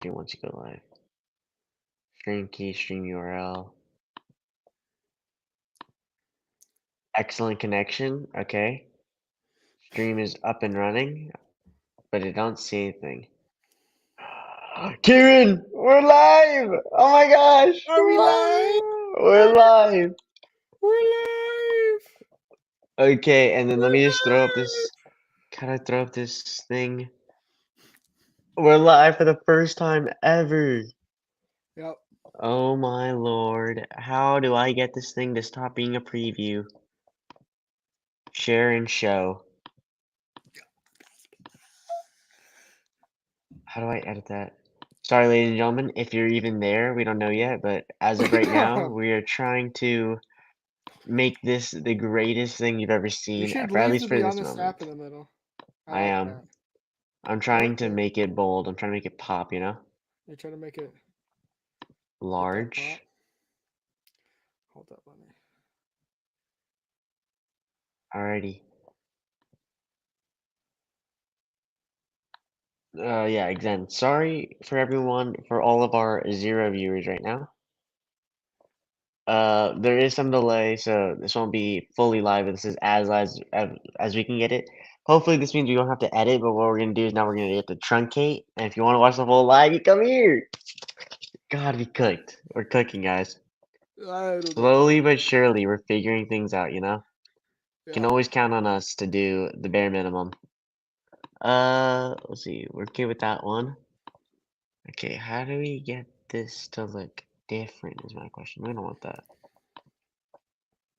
stream once you go live. Stream key, stream URL. Excellent connection. Okay. Stream is up and running, but I don't see anything. Kieran, we're live! Oh my gosh! Are we live? We're live! We're live! Okay, and then let We're me just throw up this. Can I throw up this thing? We're live for the first time ever. Yep. Oh my lord. How do I get this thing to stop being a preview? Share and show. How do I edit that? Sorry, ladies and gentlemen, if you're even there, we don't know yet, but as of right now, we are trying to make this the greatest thing you've ever You seen, should for at leave least the for this Beyond the Snap moment. in the middle. I like am. that. I'm trying to it. make it bold. I'm trying to make it pop, you know? You're trying to make it Large. Hold up on me. Alrighty. Yeah, again, sorry for everyone, for all of our 0 viewers right now. There is some delay, so this won't be fully live, but this is as live as we can get it. Hopefully this means we don't have to edit, but what we're gonna do is now we're gonna get to truncate, and if you want to watch the whole live, you come here! God, we cooked. We're cooking, guys. I don't know. Slowly but surely, we're figuring things out, you know? Yeah. Can always count on us to do the bare minimum. Let's see. We're okay with that one. Okay, how do we get this to look different is my question. We don't want that.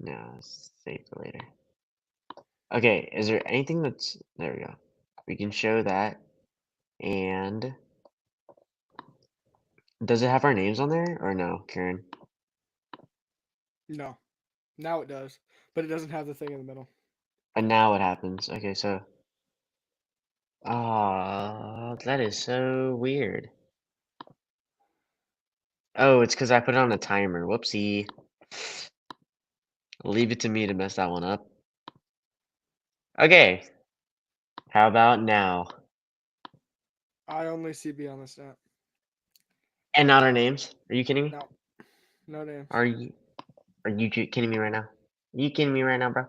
No, save for later. Okay, is there anything that's... There we go. We can show that. And... Does it have our names on there or no, Kieran? No. Now it does. But it doesn't have the thing in the middle. And now what happens? Okay, so... that is so weird. Oh, it's because I put it on a timer. Whoopsie. Leave it to me to mess that one up. Okay. How about now? I only see Beyond the Snap. And not our names? Are you kidding me? No. No names. Are you kidding me right now? Are you kidding me right now, bro?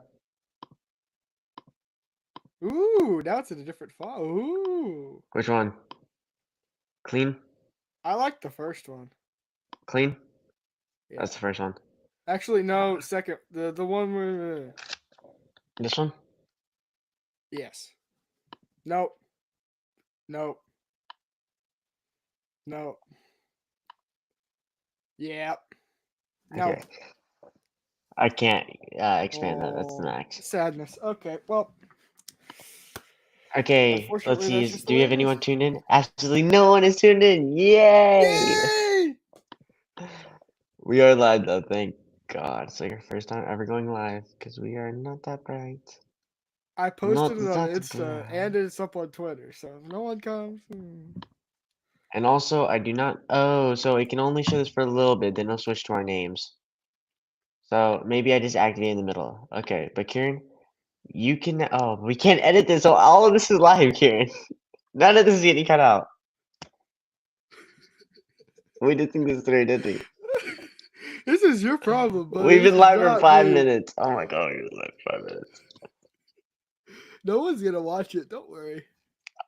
Ooh, now it's in a different font. Ooh. Which one? Clean? I like the first one. Clean? Yeah. That's the first one. Actually, no, second. The one where... This one? Yes. Nope. Nope. Nope. Yep. No. Okay. I can't expand that. That's the max. Sadness. Okay, well. Okay, let's Unfortunately, see. that's just Do the we way have it is. anyone tuned in? Absolutely no one is tuned in. Yay! Yay! We are live though, thank God. It's like our first time ever going live because we are not that bright. I posted Not it on that Insta bright. and it's up on Twitter, so if no one comes. And also, I do not. Oh, so it can only show this for a little bit, then it'll switch to our names. So maybe I just activate in the middle. Okay, but Kieran, you can. Oh, we can't edit this, so all of this is live, Kieran. None of this is getting cut out. We did think this through, didn't we? This is your problem, buddy. We've This been is live for not 5 me. minutes. Oh my God, we've been live for 5 minutes. No one's gonna watch it. Don't worry.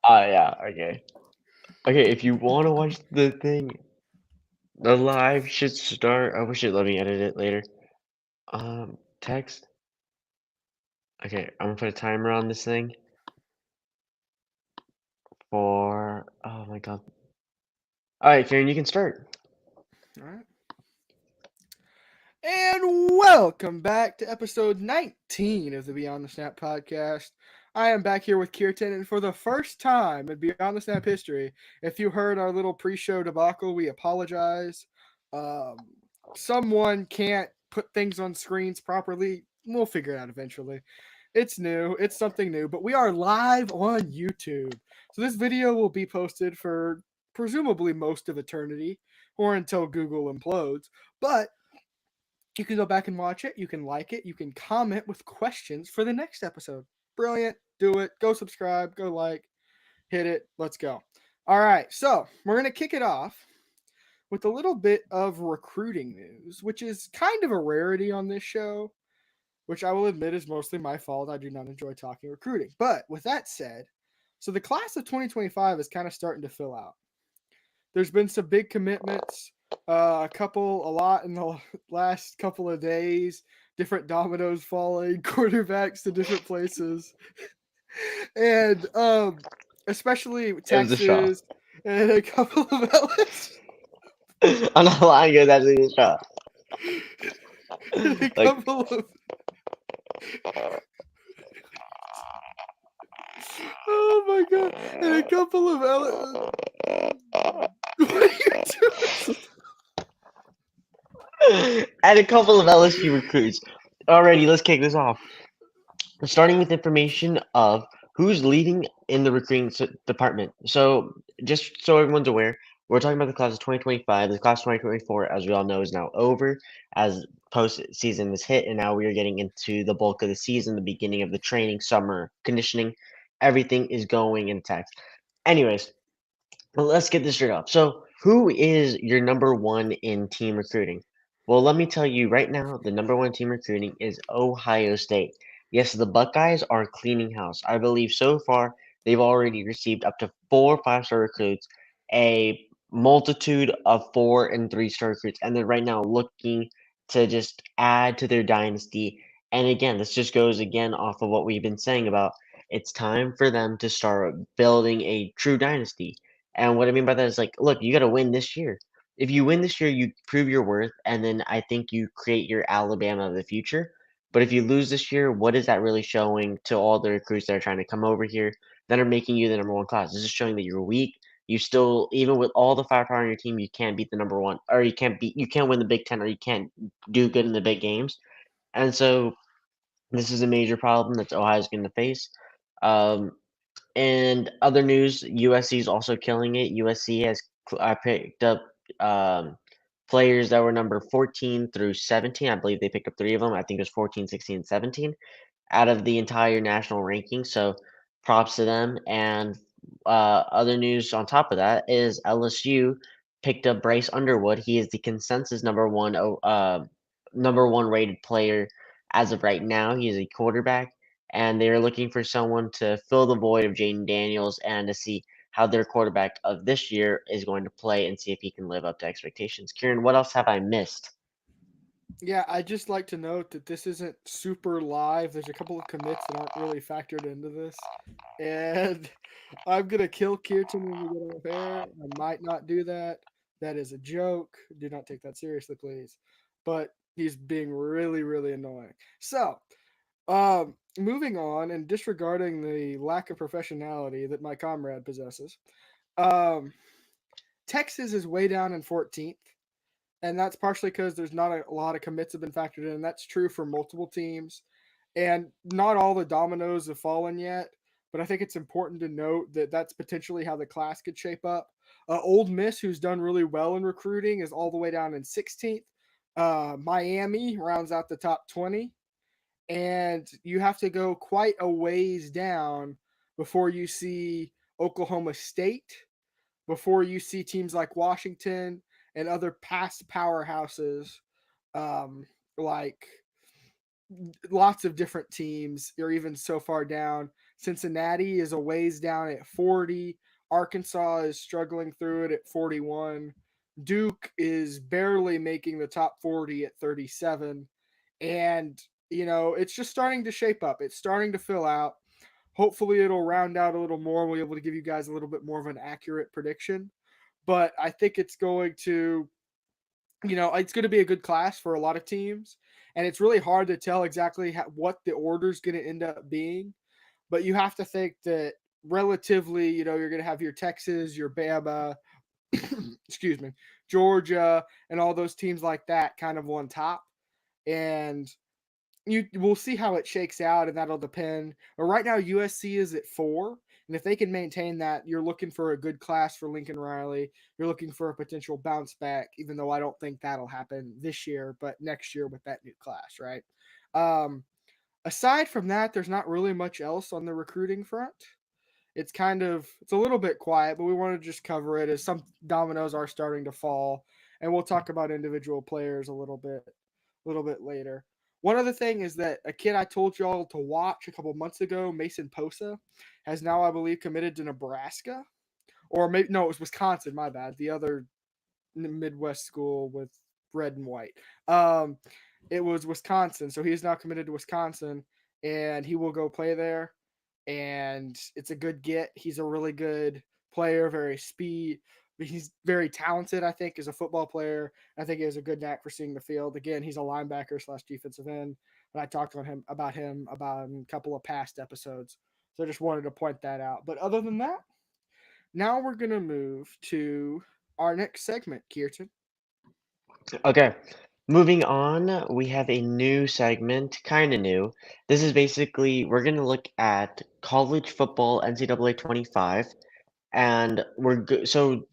Oh yeah, okay. Okay, if you want to watch the thing, the live should start. Oh shit, let me edit it later. Text. Okay, I'm gonna put a timer on this thing. For oh my God. All right, Kieran, you can start. All right. And welcome back to episode 19 of the Beyond the Snap podcast. I am back here with Kirtan, and for the first time in Beyond the Snap history, if you heard our little pre-show debacle, we apologize. Someone can't put things on screens properly. We'll figure it out eventually. It's new. It's something new, but we are live on YouTube. So this video will be posted for presumably most of eternity or until Google implodes. But you can go back and watch it. You can like it. You can comment with questions for the next episode. Brilliant. Do it. Go subscribe. Go like. Hit it. Let's go. All right, so we're going to kick it off with a little bit of recruiting news, which is kind of a rarity on this show, which I will admit is mostly my fault. I do not enjoy talking recruiting. But with that said, so the class of 2025 is kind of starting to fill out. There's been some big commitments, a lot in the last couple of days, different dominoes falling, quarterbacks to different places. And especially It was a shock. Texas and a couple of LSU, I'm not lying, it was actually a shock. and a Like, couple of oh my god, and a couple of what are you doing? and a couple of LSU recruits. Alrighty, let's kick this off. Starting with information of who's leading in the recruiting department. So, just so everyone's aware, we're talking about the class of 2025. The class of 2024, as we all know, is now over as postseason is hit, and now we are getting into the bulk of the season, the beginning of the training, summer conditioning. Everything is going intact. Anyways, well, let's get this straight up. So, who is your number one in team recruiting? Well, let me tell you right now, the number one team recruiting is Ohio State. Yes, the Buckeyes are cleaning house. I believe so far they've already received up to 4 5-star recruits, a multitude of 4 and 3-star recruits, and they're right now looking to just add to their dynasty. And again, this just goes again off of what we've been saying about it's time for them to start building a true dynasty. And what I mean by that is like, look, you got to win this year. If you win this year, you prove your worth, and then I think you create your Alabama of the future. But if you lose this year, what is that really showing to all the recruits that are trying to come over here that are making you the number one class? This is showing that you're weak. You still, even with all the firepower on your team, you can't beat the number one, or you can't win the Big Ten, or you can't do good in the big games. And so this is a major problem that Ohio's going to face. Um, and other news, USC is also killing it. USC has picked up um, players that were number 14 through 17. I believe they picked up 3 of them. I think it was 14, 16, and 17 out of the entire national ranking. So props to them. And other news on top of that is LSU picked up Bryce Underwood. He is the consensus number one rated player as of right now. He is a quarterback, and they are looking for someone to fill the void of Jaden Daniels and to see how their quarterback of this year is going to play and see if he can live up to expectations. Kieran, what else have I missed? Yeah, I just like to note that this isn't super live. There's a couple of commits that aren't really factored into this. And I'm gonna kill Kirtan when we get off air. I might not do that. That is a joke. Do not take that seriously, please. But he's being really, really annoying. So, moving on and disregarding the lack of professionality that my comrade possesses, um, Texas is way down in 14th, and that's partially because there's not a lot of commits have been factored in. And that's true for multiple teams, and not all the dominoes have fallen yet. But I think it's important to note that that's potentially how the class could shape up. Old Miss, who's done really well in recruiting, is all the way down in 16th. Miami rounds out the top 20, and you have to go quite a ways down before you see Oklahoma State, before you see teams like Washington and other past powerhouses, like lots of different teams are even so far down. Cincinnati is a ways down at 40. Arkansas is struggling through it at 41. Duke is barely making the top 40 at 37. And, it's just starting to shape up. It's starting to fill out. Hopefully, it'll round out a little more. We'll be able to give you guys a little bit more of an accurate prediction. But I think it's going to be a good class for a lot of teams. And it's really hard to tell exactly what the order is going to end up being. But you have to think that relatively, you're going to have your Texas, your Bama, excuse me, Georgia, and all those teams like that kind of on top. And we'll see how it shakes out, and that'll depend. But right now, USC is at 4, and if they can maintain that, you're looking for a good class for Lincoln Riley. You're looking for a potential bounce back, even though I don't think that'll happen this year, but next year with that new class, right? Um, Aside from that, there's not really much else on the recruiting front. It's a little bit quiet, but we want to just cover it as some dominoes are starting to fall, and we'll talk about individual players a little bit later. One other thing is that a kid I told y'all to watch a couple months ago, Mason Posa, has now I believe committed to Nebraska, or maybe no, it was Wisconsin. My bad. The other Midwest school with red and white. Um, it was Wisconsin, so he is now committed to Wisconsin, and he will go play there. And it's a good get. He's a really good player, very speed. He's very talented, I think, as a football player. I think he has a good knack for seeing the field. Again, he's a linebacker slash defensive end, and I talked on him about in a couple of past episodes. So I just wanted to point that out. But other than that, now we're gonna move to our next segment, Kirtan. Okay, moving on, we have a new segment, kind of new. This is basically, we're going to look at college football NCAA 25, and so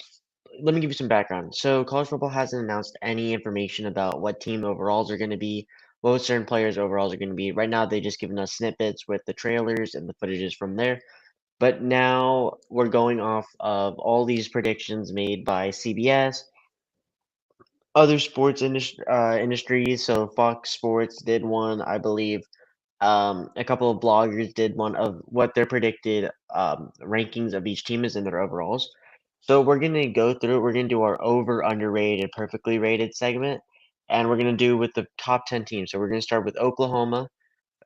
let me give you some background. So college football hasn't announced any information about what team overalls are going to be, what certain players overalls are going to be. Right now, they just given us snippets with the trailers and the footages from there. But now we're going off of all these predictions made by CBS, other industries. So Fox Sports did one, I believe. A couple of bloggers did one of what their predicted rankings of each team is in their overalls. So we're gonna go through. We're gonna do our over, underrated, perfectly rated segment, and we're gonna do with the top 10 teams. So we're gonna start with Oklahoma.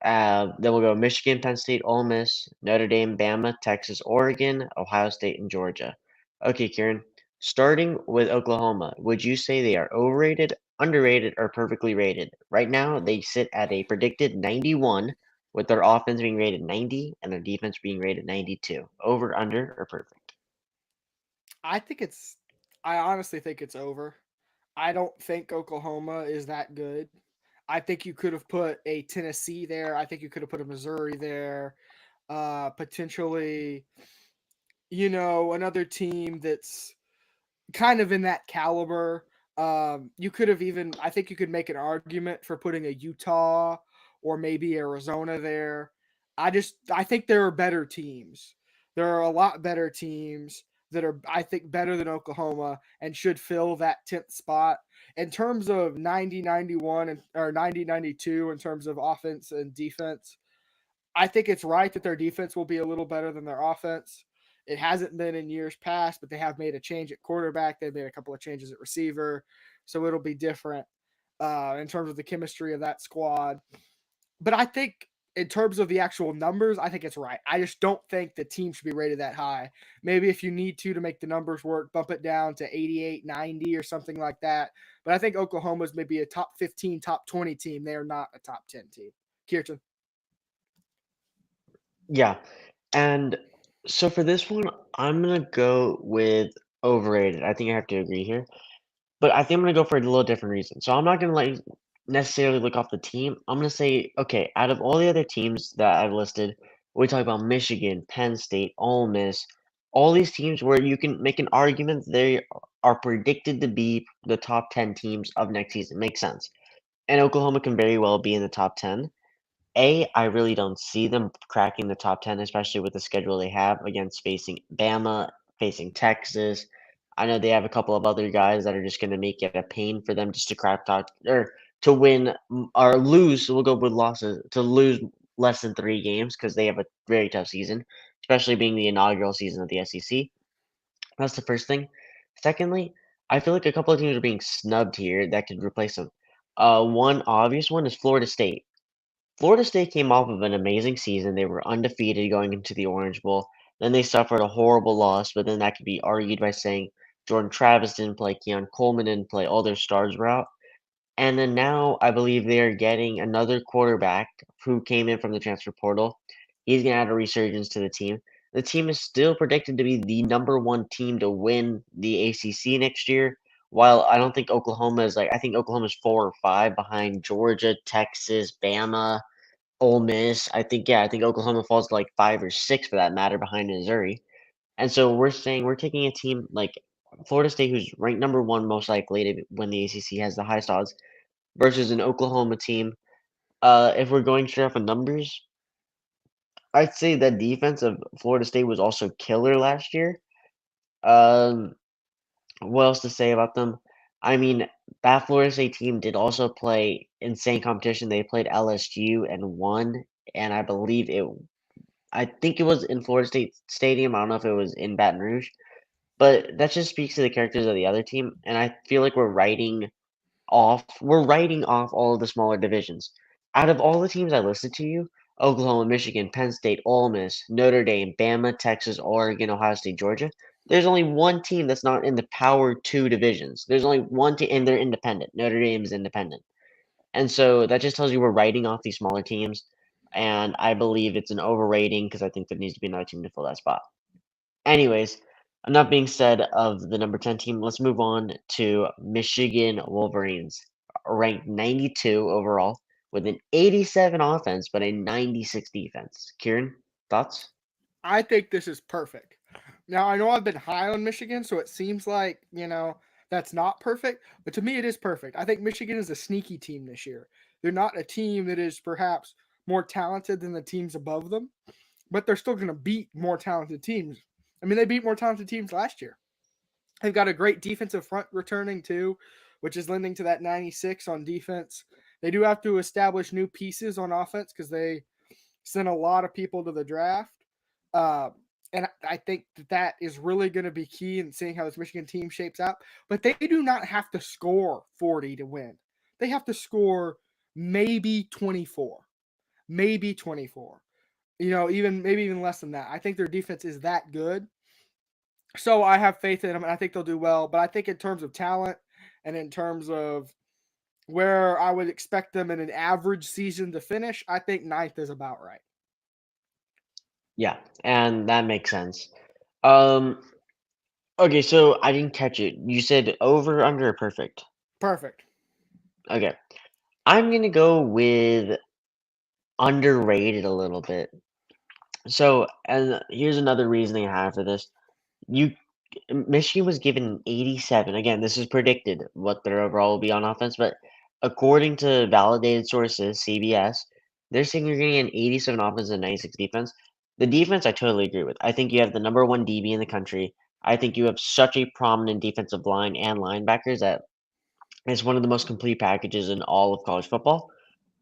Then we'll go Michigan, Penn State, Ole Miss, Notre Dame, Bama, Texas, Oregon, Ohio State, and Georgia. Okay, Kieran. Starting with Oklahoma, would you say they are overrated, underrated, or perfectly rated? Right now, they sit at a predicted 91, with their offense being rated 90 and their defense being rated 92. Over, under, or perfect? I think it's. I honestly think it's over. I don't think Oklahoma is that good. I think you could have put a Tennessee there. I think you could have put a Missouri there. Potentially, another team that's kind of in that caliber. You could have even, I think you could make an argument for putting a Utah or maybe Arizona there. I think there are better teams. There are a lot better teams that are, I think, better than Oklahoma and should fill that 10th spot. In terms of 90-91 or 90-92 in terms of offense and defense, I think it's right that their defense will be a little better than their offense. It hasn't been in years past, but they have made a change at quarterback. They've made a couple of changes at receiver, so it'll be different in terms of the chemistry of that squad. But I think in terms of the actual numbers, I think it's right. I just don't think the team should be rated that high. Maybe if you need to make the numbers work, bump it down to 88, 90 or something like that. But I think Oklahoma's maybe a top 15, top 20 team. They are not a top 10 team. Kirtan. Yeah, and so for this one, I'm gonna go with overrated. I think I have to agree here. But I think I'm gonna go for a little different reason. So I'm not gonna like necessarily look off the team. I'm gonna say, okay, out of all the other teams that I've listed, we talk about Michigan, Penn State, Ole Miss, all these teams where you can make an argument they are predicted to be the top 10 teams of next season. Makes sense. And Oklahoma can very well be in the top 10. I really don't see them cracking the top 10, especially with the schedule they have against facing Bama, facing Texas. I know they have a couple of other guys that are just going to make it a pain for them just to crack top or to win or lose. So we'll go with losses to lose less than 3 games because they have a very tough season, especially being the inaugural season of the SEC. That's the first thing. Secondly, I feel like a couple of teams are being snubbed here that could replace them. One obvious one is Florida State. Florida State came off of an amazing season. They were undefeated going into the Orange Bowl. Then they suffered a horrible loss, but then that could be argued by saying Jordan Travis didn't play, Keon Coleman didn't play, all their stars were out. And then now I believe they're getting another quarterback who came in from the transfer portal. He's going to add a resurgence to the team. The team is still predicted to be the number one team to win the ACC next year. While I don't think Oklahoma is I think Oklahoma's 4 or 5 behind Georgia, Texas, Bama, Ole Miss. I think Oklahoma falls to like 5 or 6 for that matter behind Missouri. And so we're saying we're taking a team like Florida State, who's ranked number one most likely to win the ACC, has the highest odds, versus an Oklahoma team. If we're going straight off of numbers, I'd say the defense of Florida State was also killer last year. Um, what else to say about them? I mean, that Florida State team did also play insane competition. They played LSU and won, and I think it was in Florida State Stadium. I don't know if it was in Baton Rouge, but that just speaks to the characters of the other team, and I feel like we're writing off all of the smaller divisions. Out of all the teams I listed to you, Oklahoma, Michigan, Penn State, Ole Miss, Notre Dame, Bama, Texas, Oregon, Ohio State, Georgia, there's only one team that's not in the Power 2 divisions. There's only one team, and they're independent. Notre Dame is independent. And so that just tells you we're writing off these smaller teams, and I believe it's an overrating because I think there needs to be another team to fill that spot. Anyways, enough being said of the number 10 team. Let's move on to Michigan Wolverines, ranked 92 overall with an 87 offense but a 96 defense. Kieran, thoughts? I think this is perfect. Now, I know I've been high on Michigan, so it seems like, that's not perfect, but to me, it is perfect. I think Michigan is a sneaky team this year. They're not a team that is perhaps more talented than the teams above them, but they're still going to beat more talented teams. I mean, they beat more talented teams last year. They've got a great defensive front returning, too, which is lending to that 96 on defense. They do have to establish new pieces on offense because they sent a lot of people to the draft. Uh, and I think that is really going to be key in seeing how this Michigan team shapes out. But they do not have to score 40 to win. They have to score maybe 24, maybe 24. Even maybe even less than that. I think their defense is that good. So I have faith in them, and I think they'll do well. But I think in terms of talent and in terms of where I would expect them in an average season to finish, I think ninth is about right. Yeah, and that makes sense. Um, okay, so I didn't catch it. You said over, under, or perfect? Perfect. Okay, I'm gonna go with underrated a little bit. So, and here's another reasoning I have for this. You Michigan was given 87. Again, this is predicted what their overall will be on offense, but according to validated sources, CBS, they're saying you're getting an 87 offense and 96 defense. The defense, I totally agree with. I think you have the number one DB in the country. I think you have such a prominent defensive line and linebackers that it's one of the most complete packages in all of college football.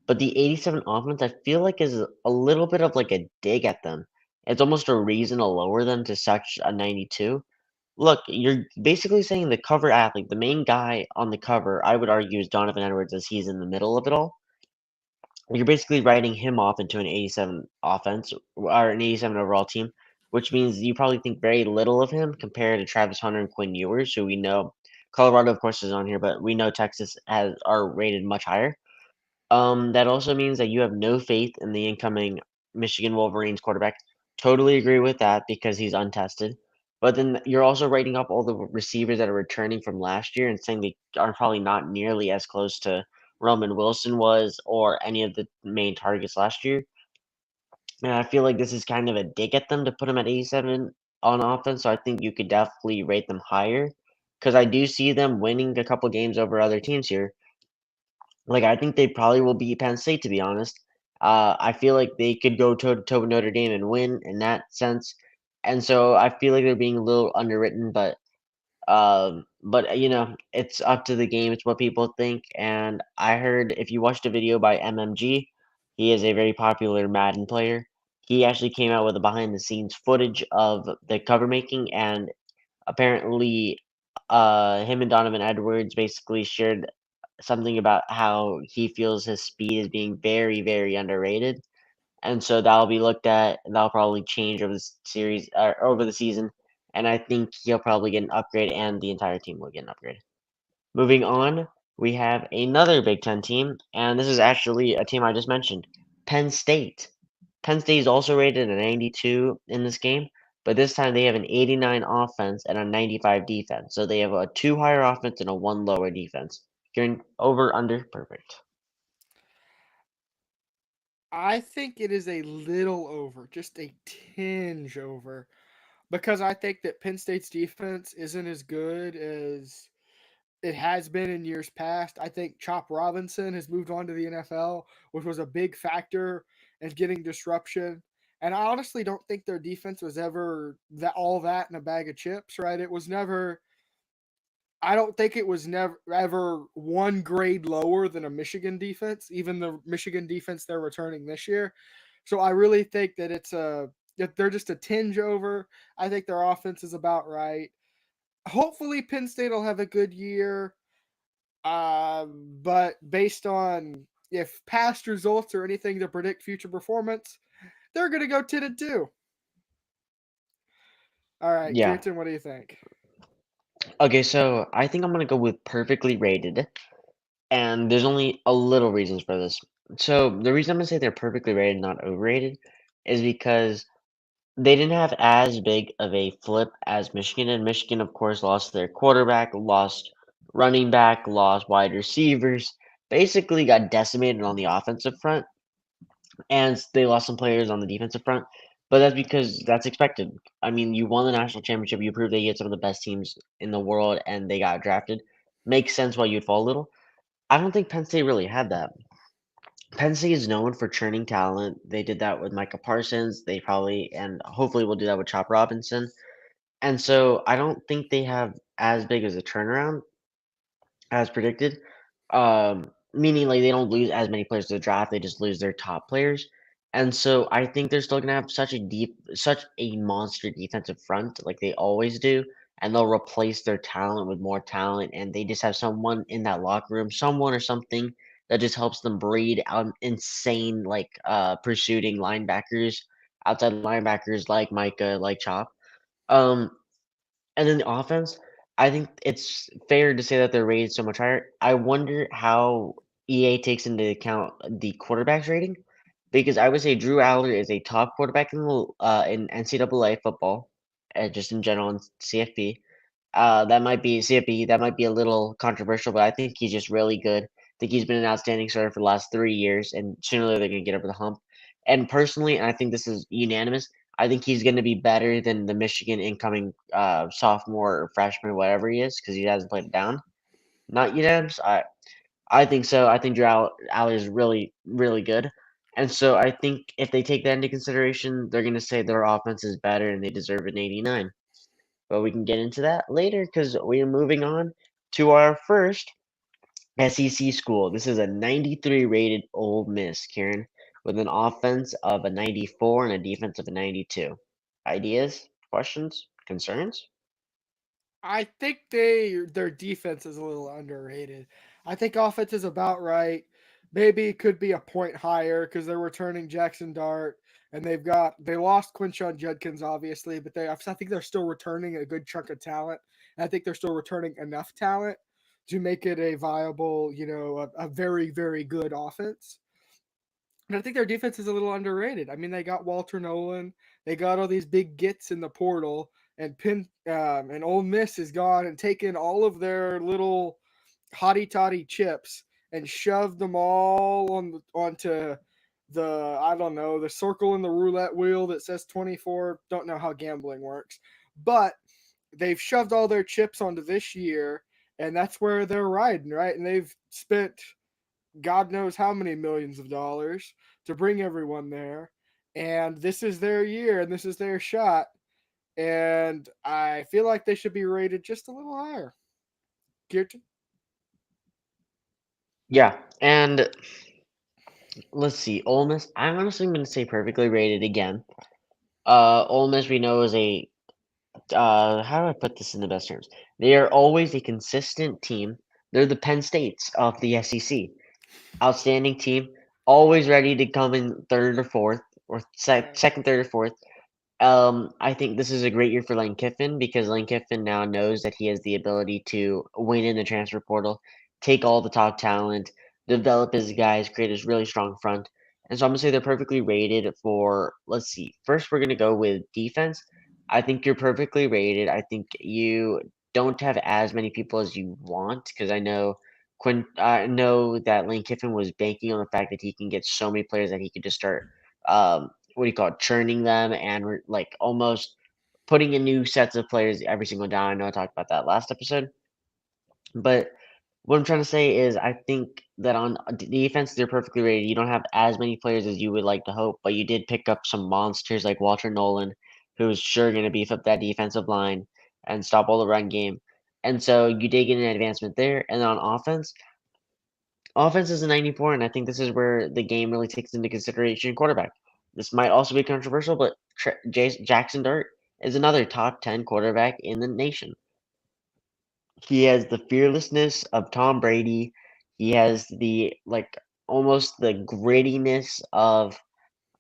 But the 87 offense, I feel like is a little bit of like a dig at them. It's almost a reason to lower them to such a 92. Look, you're basically saying the cover athlete, the main guy on the cover, I would argue is Donovan Edwards as he's in the middle of it all. You're basically writing him off into an 87 offense or an 87 overall team, which means you probably think very little of him compared to Travis Hunter and Quinn Ewers, who we know Colorado, of course, is on here, but we know Texas has are rated much higher. That also means that you have no faith in the incoming Michigan Wolverines quarterback. Totally agree with that because he's untested. But then you're also writing up all the receivers that are returning from last year and saying they are probably not nearly as close to Roman Wilson was or any of the main targets last year. And I feel like this is kind of a dig at them to put them at 87 on offense. So I think you could definitely rate them higher because I do see them winning a couple games over other teams here. Like, I think they probably will beat Penn State, to be honest. I feel like they could go toe to toe with Notre Dame and win in that sense. And so I feel like they're being a little underwritten, but it's up to the game. It's what people think. And I heard if you watched a video by MMG, he is a very popular Madden player. He actually came out with a behind the scenes footage of the cover making, and apparently, him and Donovan Edwards basically shared something about how he feels his speed is being very, very underrated. And so that'll be looked at, and that'll probably change over the series or over the season. And I think he'll probably get an upgrade, and the entire team will get an upgrade. Moving on, we have another Big Ten team, and this is actually a team I just mentioned, Penn State. Penn State is also rated a 92 in this game, but this time they have an 89 offense and a 95 defense. So they have a two higher offense and a one lower defense. You're over, under, perfect. I think it is a little over, just a tinge over, because I think that Penn State's defense isn't as good as it has been in years past. I think Chop Robinson has moved on to the NFL, which was a big factor in getting disruption. And I honestly don't think their defense was ever that all that in a bag of chips, right? It was never. I don't think it was never ever one grade lower than a Michigan defense, even the Michigan defense they're returning this year. So I really think that that they're just a tinge over. I think their offense is about right. Hopefully, Penn State will have a good year. But based on if past results or anything to predict future performance, they're going to go 10-2. All right, Yeah. Kirtan, what do you think? Okay, so I think I'm gonna go with perfectly rated, and there's only a little reasons for this. So the reason I'm gonna say they're perfectly rated, not overrated, is because they didn't have as big of a flip as Michigan, and Michigan, of course, lost their quarterback, lost running back, lost wide receivers, basically got decimated on the offensive front, and they lost some players on the defensive front. But that's because that's expected. I mean, you won the national championship, you proved that you had some of the best teams in the world, and they got drafted. Makes sense why you'd fall a little. I don't think Penn State really had that. Penn State is known for churning talent. They did that with Micah Parsons. They probably and hopefully will do that with Chop Robinson. And so I don't think they have as big as a turnaround as predicted. Meaning like they don't lose as many players to the draft, they just lose their top players. And so I think they're still gonna have such a monster defensive front like they always do, and they'll replace their talent with more talent, and they just have someone in that locker room, someone or something that just helps them breed out insane like pursuing linebackers, outside linebackers like Micah, like Chop. Um, and then the offense, I think it's fair to say that they're rated so much higher. I wonder how EA takes into account the quarterback's rating, because I would say Drew Aller is a top quarterback in NCAA football, just in general in CFP. That might be CFP. That might be a little controversial, but I think he's just really good. I think he's been an outstanding starter for the last 3 years, and sooner or later they're going to get over the hump. And personally, and I think this is unanimous, I think he's going to be better than the Michigan incoming sophomore or freshman, whatever he is, because he hasn't played it down. Not unanimous. I think so. I think Drew Aller is really really good, and so I think if they take that into consideration, they're going to say their offense is better and they deserve an 89. But we can get into that later because we are moving on to our first SEC school. This is a 93 rated Ole Miss, Kieran, with an offense of a 94 and a defense of a 92. Ideas, questions, concerns? I think their defense is a little underrated. I think offense is about right. Maybe it could be a point higher because they're returning Jackson Dart and they lost Quinshon Judkins obviously, but I think they're still returning a good chunk of talent. And I think they're still returning enough talent to make it a viable, a very very good offense. And I think their defense is a little underrated. I mean, they got Walter Nolan, they got all these big gets in the portal, and Ole Miss has gone and taken all of their little hotty toddy chips and shoved them all onto the I don't know the circle in the roulette wheel that says 24. Don't know how gambling works, but they've shoved all their chips onto this year, and that's where they're riding, right? And they've spent God knows how many millions of dollars to bring everyone there. And this is their year and this is their shot. And I feel like they should be rated just a little higher. Kirtan? Yeah, and let's see, Ole Miss. I'm honestly going to say perfectly rated again. Ole Miss we know is a how do I put this in the best terms? They are always a consistent team. They're the Penn States of the SEC. Outstanding team, always ready to come in third or fourth, or Right. second, third, or fourth. I think this is a great year for Lane Kiffin because Lane Kiffin now knows that he has the ability to win in the transfer portal, take all the top talent, develop his guys, create his really strong front. And so I'm gonna say they're perfectly rated for. Let's see. First, we're gonna go with defense. I think you're perfectly rated. I think you don't have as many people as you want because I know that Lane Kiffin was banking on the fact that he can get so many players that he could just start what do you call it, churning them and like almost putting in new sets of players every single down. I know I talked about that last episode, but What I'm trying to say is I think that on defense, they're perfectly rated. You don't have as many players as you would like to hope, but you did pick up some monsters like Walter Nolan, who's sure going to beef up that defensive line and stop all the run game. And so you did get an advancement there. And then on offense is a 94, and I think this is where the game really takes into consideration quarterback. This might also be controversial, but Jackson Dart is another top 10 quarterback in the nation. He has the fearlessness of Tom Brady. He has almost the grittiness of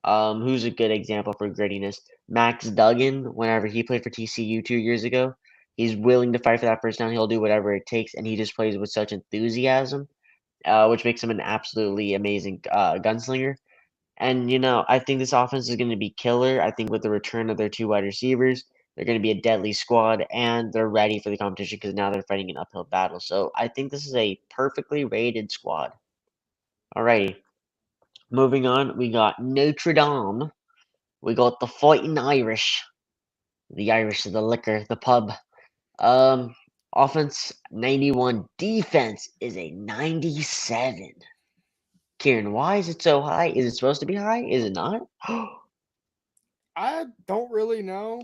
who's a good example for grittiness? Max Duggan, whenever he played for TCU 2 years ago. He's willing to fight for that first down. He'll do whatever it takes, and he just plays with such enthusiasm, which makes him an absolutely amazing gunslinger. And, I think this offense is going to be killer. I think with the return of their two wide receivers, they're going to be a deadly squad, and they're ready for the competition because now they're fighting an uphill battle. So I think this is a perfectly rated squad. Alrighty, moving on, we got Notre Dame. We got the Fighting Irish. The Irish, the liquor, the pub. Um, Offense 91, defense is a 97. Kieran, why is it so high? Is it supposed to be high? Is it not? I don't really know.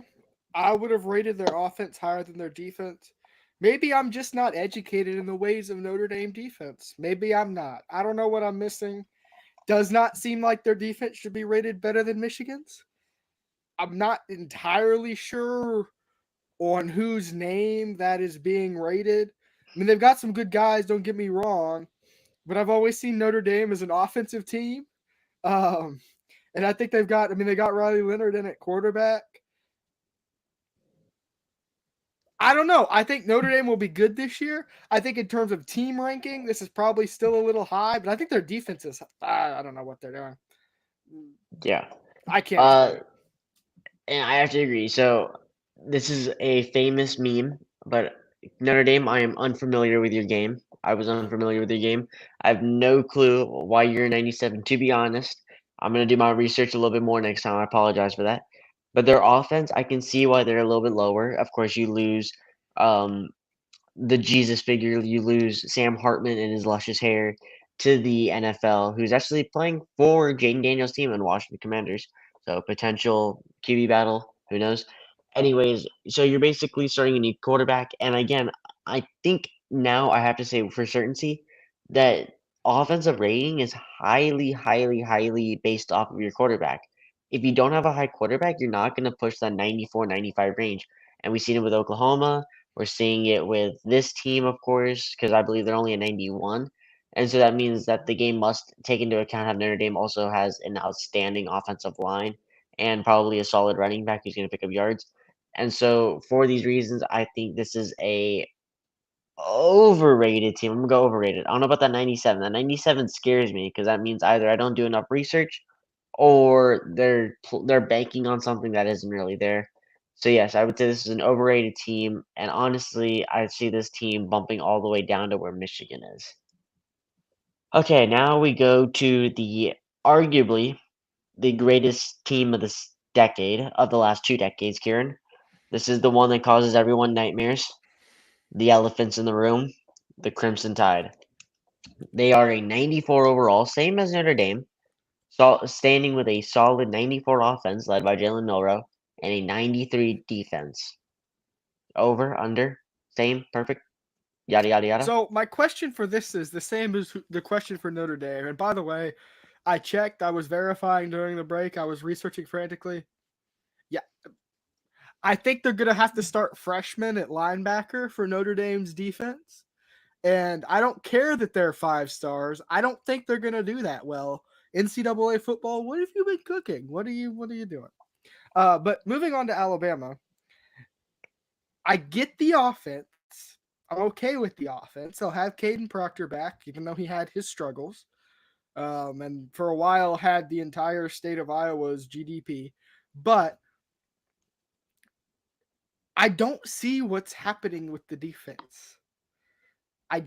I would have rated their offense higher than their defense. Maybe I'm just not educated in the ways of Notre Dame defense. Maybe I'm not. I don't know what I'm missing. Does not seem like their defense should be rated better than Michigan's. I'm not entirely sure on whose name that is being rated. I mean, they've got some good guys, don't get me wrong, but I've always seen Notre Dame as an offensive team. Um, and I think they got Riley Leonard in at quarterback. I don't know. I think Notre Dame will be good this year. I think in terms of team ranking, this is probably still a little high, but I think their defense is. I don't know what they're doing. Yeah. I can't Uh, explain it. and I have to agree. So this is a famous meme, but Notre Dame, I am unfamiliar with your game. I was unfamiliar with your game. I have no clue why you're 97. To be honest, I'm gonna do my research a little bit more next time. I apologize for that. But their offense, I can see why they're a little bit lower. Of course, you lose um, the Jesus figure. You lose Sam Hartman and his luscious hair to the NFL, who's actually playing for Jaden Daniels' team in Washington Commanders. So potential QB battle, who knows? Anyways, so you're basically starting a new quarterback, and again, I think now I have to say for certainty that offensive rating is highly, highly, highly based off of your quarterback. If you don't have a high quarterback, you're not going to push that 94, 95 range. And we've seen it with Oklahoma. We're seeing it with this team, of course, because I believe they're only a 91. And so that means that the game must take into account how Notre Dame also has an outstanding offensive line and probably a solid running back who's going to pick up yards. And so for these reasons, I think this is a overrated team. I'm gonna go overrated. I don't know about that 97. That 97 scares me because that means either I don't do enough research or they're banking on something that isn't really there. So yes, I would say this is an overrated team, and honestly, I see this team bumping all the way down to where Michigan is. Okay, now we go to the arguably the greatest team of this decade, of the last 2 decades, Kieran. This is the one that causes everyone nightmares. The elephants in the room, the Crimson Tide. They are a 94 overall, same as Notre Dame, standing with a solid 94 offense led by Jalen Milroe and a 93 defense. Over, under, same, perfect, yada yada yada. So my question for this is the same as the question for Notre Dame. And by the way, I checked. I was verifying during the break. I was researching frantically. Yeah, I think they're gonna have to start freshmen at linebacker for Notre Dame's defense. And I don't care that they're 5 stars. I don't think they're gonna do that well. NCAA football. What have you been cooking? What are you doing? But moving on to Alabama, I get the offense. I'm okay with the offense. They'll have Caden Proctor back, even though he had his struggles. And for a while had the entire state of Iowa's GDP. But I don't see what's happening with the defense. I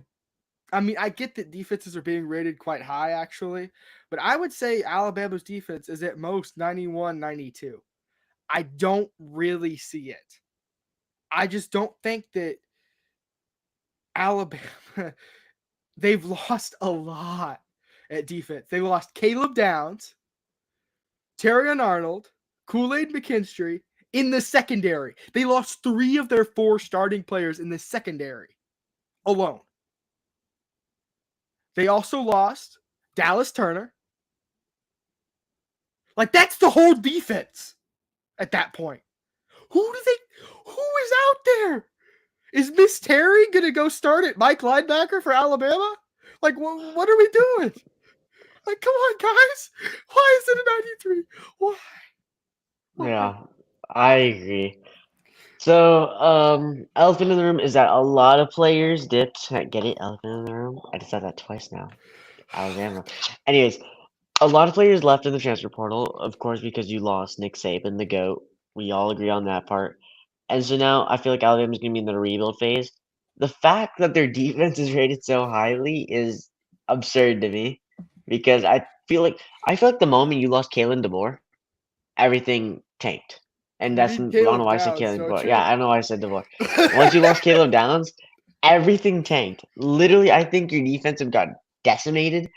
I mean, I get that defenses are being rated quite high actually, but I would say Alabama's defense is at most 91, 92. I don't really see it. I just don't think that Alabama they've lost a lot at defense. They lost Caleb Downs, Terrion Arnold, Kool-Aid McKinstry in the secondary. They lost 3 of their 4 starting players in the secondary alone. They also lost Dallas Turner. Like, that's the whole defense at that point. Who is out there? Is Miss Terry going to go start at Mike linebacker for Alabama? Like, what are we doing? Like, come on, guys. Why is it a 93? Why? Yeah, I agree. So, elephant in the room is that a lot of players dipped. Get it? Elephant in the room? I just said that twice now. Alabama. Anyways, a lot of players left in the transfer portal, of course, because you lost Nick Saban, the GOAT. We all agree on that part. And so now I feel like Alabama's going to be in the rebuild phase. The fact that their defense is rated so highly is absurd to me because I feel like the moment you lost Kalen DeBoer, everything tanked. And You that's I mean don't know Caleb why I said Downs, Kalen don't DeBoer. Yeah, you? I don't know why I said DeBoer. Once you lost Caleb Downs, everything tanked. Literally, I think your defensive got decimated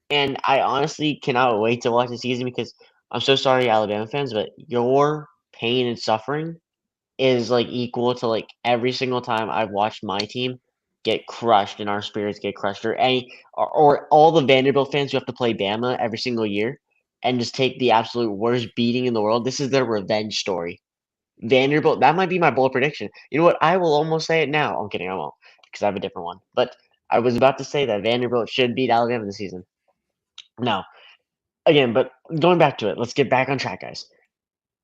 and I honestly cannot wait to watch the season because I'm so sorry, Alabama fans, but your pain and suffering is like equal to like every single time I've watched my team get crushed and our spirits get crushed, or all the Vanderbilt fans who have to play Bama every single year and just take the absolute worst beating in the world. This is their revenge story. Vanderbilt, that might be my bold prediction. You know what? I will almost say it now. I'm kidding, I won't because I have a different one. But I was about to say that Vanderbilt should beat Alabama this season. No, again, but going back to it, let's get back on track, guys.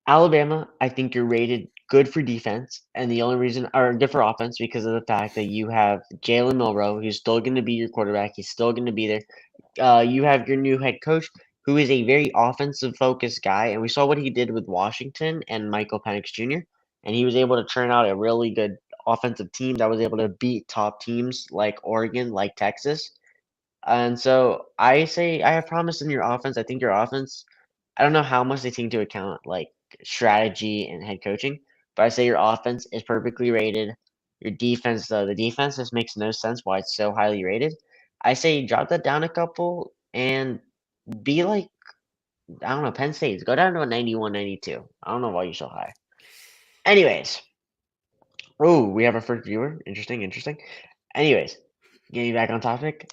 Alabama, I think you're rated good for defense, and the only reason, or good for offense, because of the fact that you have Jalen Milrow, who's still going to be your quarterback. He's still going to be there. You have your new head coach, who is a very offensive focused guy, and we saw what he did with Washington and Michael Penix Jr., and he was able to turn out a really good offensive team that was able to beat top teams like Oregon, like Texas. And so I say I have promise in your offense. I think your offense, I don't know how much they take into account like strategy and head coaching, but I say your offense is perfectly rated. Your defense, though, the defense just makes no sense why it's so highly rated. I say drop that down a couple and be like, I don't know, Penn State's. Go down to a 91, 92. I don't know why you're so high. Anyways, oh, we have our first viewer. Interesting, interesting. Anyways, getting back on topic.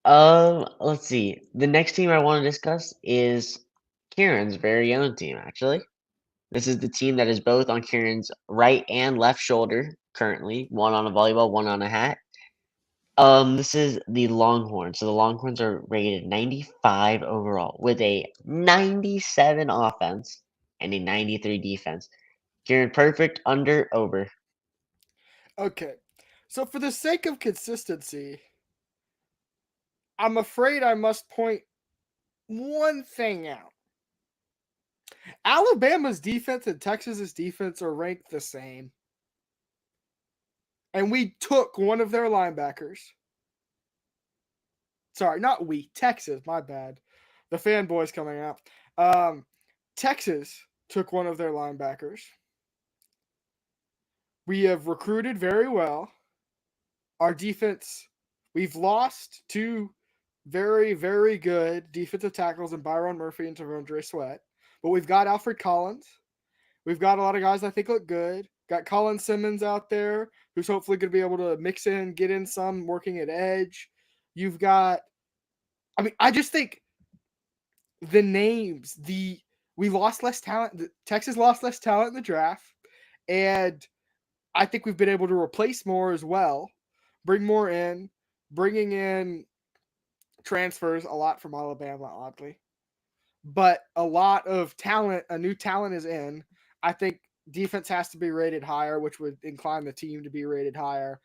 Let's see. The next team I want to discuss is Kieran's very own team, actually. This is the team that is both on Kieran's right and left shoulder currently, one on a volleyball, one on a hat. This is the Longhorns. So the Longhorns are rated 95 overall with a 97 offense and a 93 defense. Kieran, perfect, under, over. Okay. So for the sake of consistency, I'm afraid I must point one thing out. Alabama's defense and Texas's defense are ranked the same. And we took one of their linebackers. Sorry, not we. Texas, my bad. The fanboys coming out. Texas took one of their linebackers. We have recruited very well. Our defense, we've lost 2 very, very good defensive tackles in Byron Murphy and Tavondre Sweat. But we've got Alfred Collins. We've got a lot of guys I think look good. Got Colin Simmons out there, who's hopefully going to be able to mix in, get in some, working at edge. You've got, I just think the names, we lost less talent. Texas lost less talent in the draft. And I think we've been able to replace more as well, bring more in, bringing in transfers a lot from Alabama, oddly. But a lot of talent, a new talent is in. I think defense has to be rated higher, which would incline the team to be rated higher.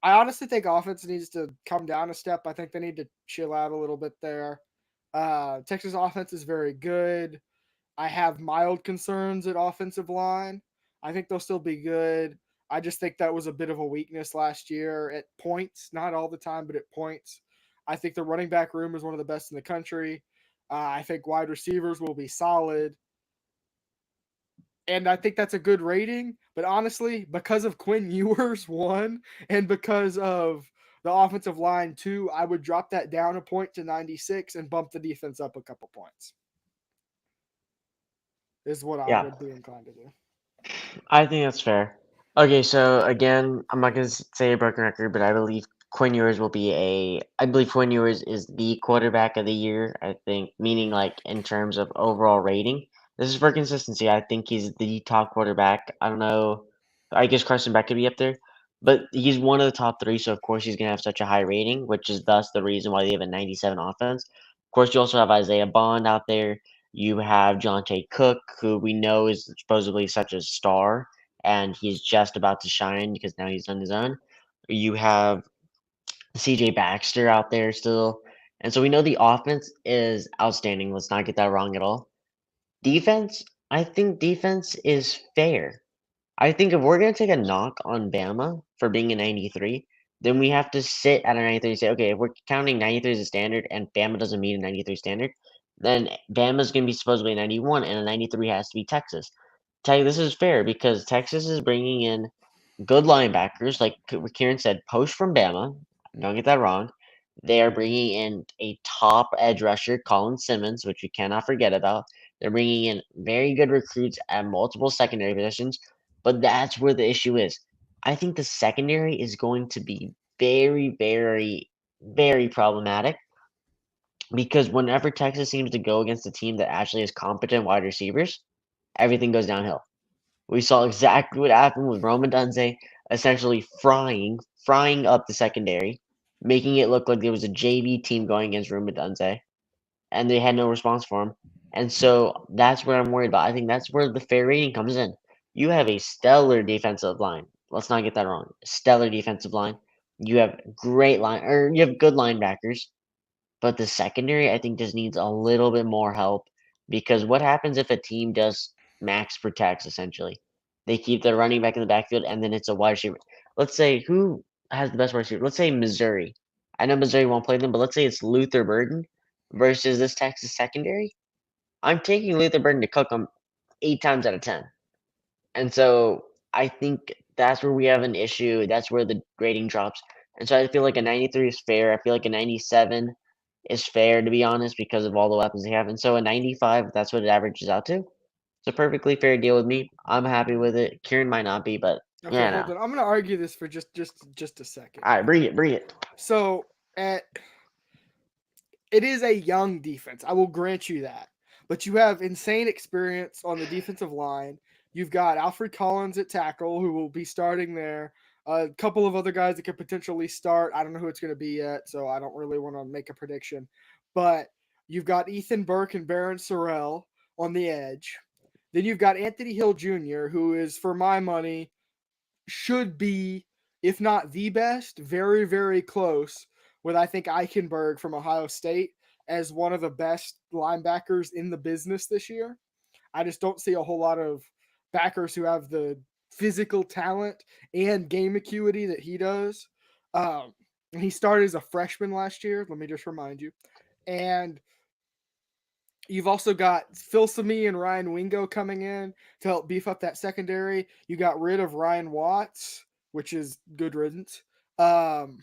I honestly think offense needs to come down a step. I think they need to chill out a little bit there. Texas offense is very good. I have mild concerns at offensive line. I think they'll still be good. I just think that was a bit of a weakness last year at points, not all the time, but at points. I think the running back room is one of the best in the country. I think wide receivers will be solid. And I think that's a good rating. But honestly, because of Quinn Ewers, one, and because of The offensive line, too, I would drop that down a point to 96 and bump the defense up a couple points. Is what I Yeah, would be inclined to do. I think that's fair. Okay, so again, I'm not gonna say a broken record, but I believe Quinn Ewers will be a. I believe Quinn Ewers is the quarterback of the year. I think, meaning like in terms of overall rating. This is for consistency. I think he's the top quarterback. I don't know. I guess Carson Beck could be up there, but he's one of the top three. So of course he's gonna have such a high rating, which is thus the reason why they have a 97 offense. Of course, you also have Isaiah Bond out there. You have Jonte Cook, who we know is supposedly such a star, and he's just about to shine because now he's on his own. You have CJ Baxter out there still. And so we know the offense is outstanding. Let's not get that wrong at all. Defense, I think defense is fair. I think if we're going to take a knock on Bama for being a 93, then we have to sit at a 93 and say, okay, if we're counting 93 as a standard and Bama doesn't meet a 93 standard, then Bama's going to be supposedly a 91 and a 93 has to be Texas. Tell you this is fair because Texas is bringing in good linebackers, like Kieran said, post from Bama. Don't get that wrong. They are bringing in a top edge rusher, Colin Simmons, which we cannot forget about. They're bringing in very good recruits at multiple secondary positions, but that's where the issue is. I think the secondary is going to be very, very, very problematic because whenever Texas seems to go against a team that actually has competent wide receivers, everything goes downhill. We saw exactly what happened with Roman Dunze essentially frying up the secondary, making it look like there was a JV team going against Roman Dunze, and they had no response for him. And so that's where I'm worried about. I think that's where the fair rating comes in. You have a stellar defensive line. Let's not get that wrong. Stellar defensive line. You have you have good linebackers. But the secondary, I think, just needs a little bit more help because what happens if a team does max protects essentially? They keep their running back in the backfield and then it's a wide receiver. Let's say who has the best wide receiver? Let's say Missouri. I know Missouri won't play them, but let's say it's Luther Burden versus this Texas secondary. I'm taking Luther Burden to cook them 8 times out of 10. And so I think that's where we have an issue. That's where the grading drops. And so I feel like a 93 is fair. I feel like a 97 is fair, to be honest, because of all the weapons they have. And so a 95, that's what it averages out to. It's a perfectly fair deal with me. I'm happy with it. Kieran might not be, but Okay, yeah, no. hold on. I'm gonna argue this for just a second. All right, bring it, bring it. So at it is a young defense. I will grant you that. But you have insane experience on the defensive line. You've got Alfred Collins at tackle, who will be starting there. A couple of other guys that could potentially start. I don't know who it's going to be yet, so I don't really want to make a prediction. But you've got Ethan Burke and Baron Sorrell on the edge. Then you've got Anthony Hill Jr., who is, for my money, should be, if not the best, very, very close with, I think, Eichenberg from Ohio State as one of the best linebackers in the business this year. I just don't see a whole lot of backers who have the physical talent and game acuity that he does. He started as a freshman last year, let me just remind you. And you've also got Phil Sami and Ryan Wingo coming in to help beef up that secondary. You got rid of Ryan Watts, which is good riddance. And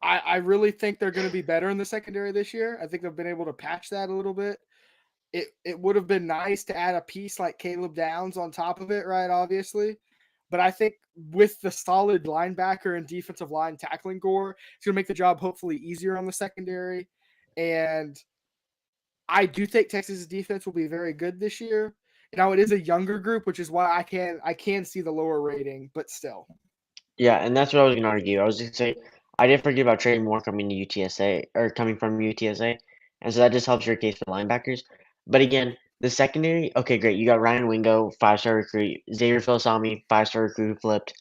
I really think they're going to be better in the secondary this year. I think they've been able to patch that a little bit. It would have been nice to add a piece like Caleb Downs on top of it, right? Obviously. But I think with the solid linebacker and defensive line tackling core, it's going to make the job hopefully easier on the secondary. And I do think Texas's defense will be very good this year. Now it is a younger group, which is why I can see the lower rating, but still. Yeah, and that's what I was going to argue. I was going to say, I did forget about Trey Moore coming to UTSA, or coming from UTSA, and so that just helps your case for linebackers. But again, the secondary, okay, great. You got Ryan Wingo, 5-star recruit, Xavier Philosami, 5-star recruit who flipped.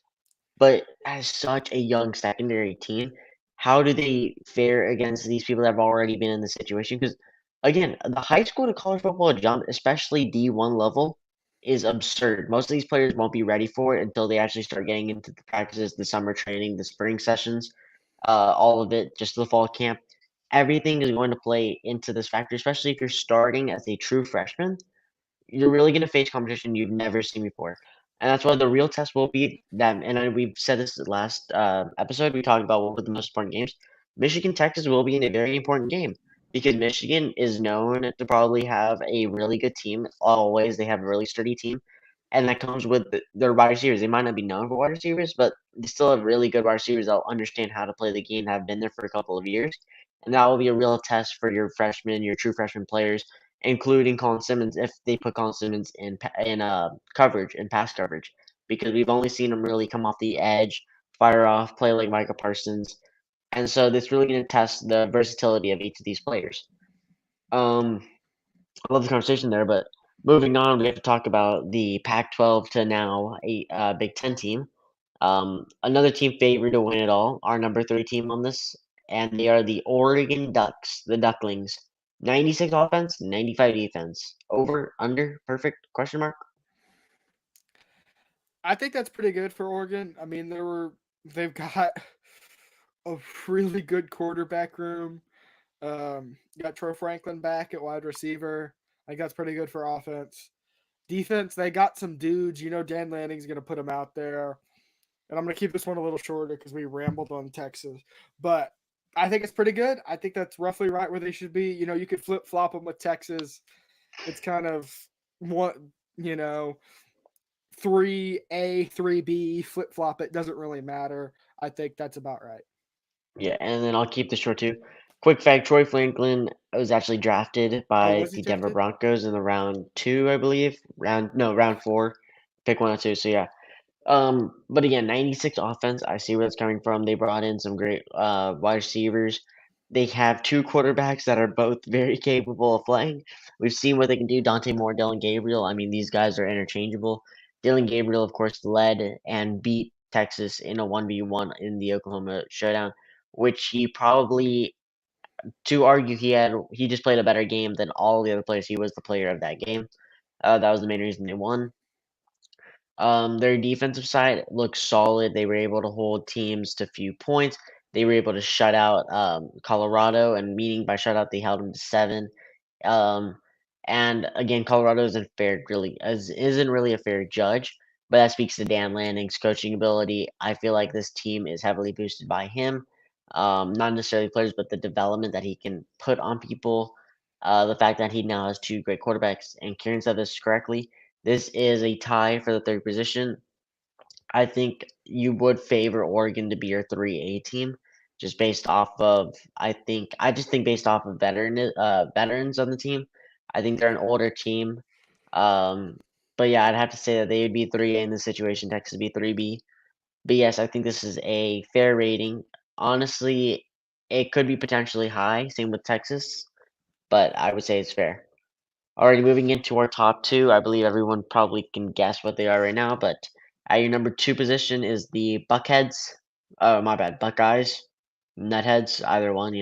But as such a young secondary team, how do they fare against these people that have already been in the situation? Because again, the high school to college football jump, especially D1 level, is absurd. Most of these players won't be ready for it until they actually start getting into the practices, the summer training, the spring sessions, all of it, just the fall camp. Everything is going to play into this factor, especially if you're starting as a true freshman. You're really going to face competition you've never seen before. And that's why the real test will be that. And we've said this last episode. We talked about what were the most important games. Michigan Texas will be in a very important game because Michigan is known to probably have a really good team. Always, they have a really sturdy team, and that comes with their wide receivers. They might not be known for wide receivers, but they still have really good wide receivers that'll understand how to play the game. Have been there for a couple of years, and that will be a real test for your freshmen, your true freshman players, including Colin Simmons if they put Colin Simmons in coverage and pass coverage, because we've only seen him really come off the edge, fire off, play like Micah Parsons, and so that's really going to test the versatility of each of these players. Um, I love the conversation there, but moving on, we have to talk about the Pac-12 to now a Big Ten team. Another team favored to win it all, our number 3 team on this, and they are the Oregon Ducks, the Ducklings. 96 offense, 95 defense. Over, under, perfect? Question mark? I think that's pretty good for Oregon. I mean, they've got a really good quarterback room. You got Troy Franklin back at wide receiver. I think that's pretty good for offense. Defense, they got some dudes. You know, Dan Lanning's going to put them out there. And I'm going to keep this one a little shorter because we rambled on Texas. But I think it's pretty good. I think that's roughly right where they should be. You know, you could flip flop them with Texas. It's kind of what, you know, 3A, 3B, flip flop. It doesn't really matter. I think that's about right. Yeah, and then I'll keep this short too. Quick fact, Troy Franklin was actually drafted Oh, by was he the Denver drafted? Broncos in the round 2, I believe. Round 4. Pick 1 or 2, so yeah. But again, 96 offense, I see where it's coming from. They brought in some great wide receivers. They have 2 quarterbacks that are both very capable of playing. We've seen what they can do. Dante Moore, Dylan Gabriel. I mean, these guys are interchangeable. Dylan Gabriel, of course, led and beat Texas in a 1v1 in the Oklahoma showdown, which he probably, to argue, he just played a better game than all the other players. He was the player of that game. That was the main reason they won. Their defensive side looks solid. They were able to hold teams to few points. They were able to shut out Colorado, and meaning by shutout, they held them to 7. Um, and again, Colorado isn't really a fair judge, but that speaks to Dan Lanning's coaching ability. I feel like this team is heavily boosted by him, not necessarily players, but the development that he can put on people. The fact that he now has 2 great quarterbacks, and Kieran said this correctly. This is a tie for the 3rd position. I think you would favor Oregon to be your 3A team, just based off of I just think based off of veterans on the team. I think they're an older team. Um, but yeah, I'd have to say that they would be 3A in this situation. Texas would be 3B. But yes, I think this is a fair rating. Honestly, it could be potentially high. Same with Texas, but I would say it's fair. Alrighty, moving into our top 2. I believe everyone probably can guess what they are right now, but at your number 2 position is the Buckheads. Oh, my bad, Buckeyes, Nutheads, either one,